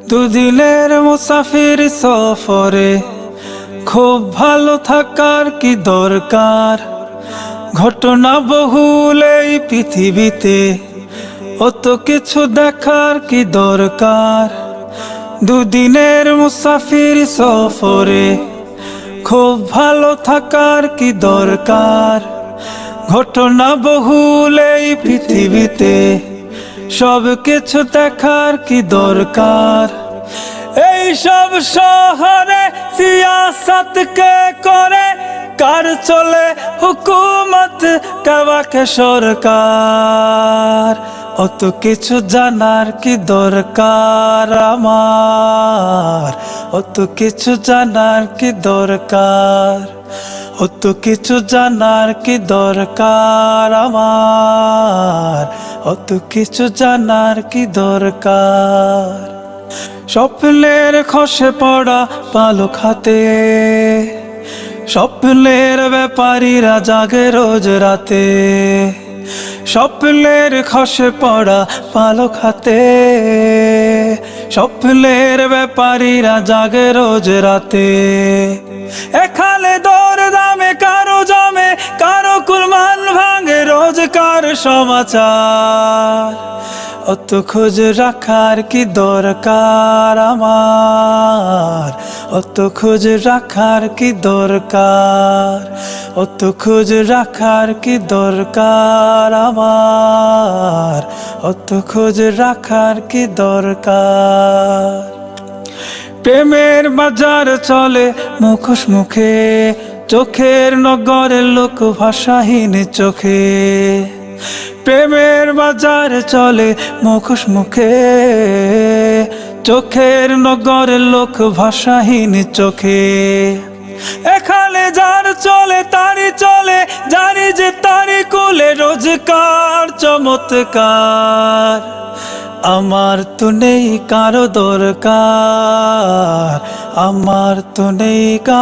দুদিনের মুসাফির সফরে খুব ভালো থাকার কি দরকার। ঘটনা বহুল এই পৃথিবীতে, অত কিছু দেখার কি দরকার। দুদিনের মুসাফির সফরে খুব ভালো থাকার কি দরকার। ঘটনা বহুল এই পৃথিবীতে, সব কিছু দেখার কি দরকার। এই সব শহরে সিয়াসত কে করে, কার চলে হুকুমত, কাবাকে সরকার। অত কিছু জানার কি দরকার আমার, অত কিছু জানার কি দরকার। অত কিছু জানার কি দরকার আমার, অত কিছু জানার কি দরকার। স্বপ্নের খসে পড়া পালক হাতে, স্বপ্নের ব্যাপারীরা জাগে রোজ রাতে। স্বপ্নের খসে পড়া পালক হাতে, স্বপ্নের ব্যাপারীরা জাগে রোজ রাতে। এখানে দর দামে কারো জমে, কারো কুরবান ভাঙে রোজকার সমাচার। অত খোঁজ রাখার কি দরকার আমার, অত খোঁজ রাখার কি দরকার। অত খোঁজ রাখার কি দরকার আমার, অত খোঁজ রাখার কি দরকার। প্রেমের বাজার চলে মুখোশ মুখে, চোখের নগরের লোক ভাষাহীন চোখে। প্রেমের বাজার চলে মুখোশ মুখে, চোখের নগরের লোক ভাষাহীন চোখে। এখানে যার চলে তারই চলে, জানি যে তারই কুলে রোজকার চমৎকার। আমার তো নেই কারো দরকার, আমার তো নেই কারো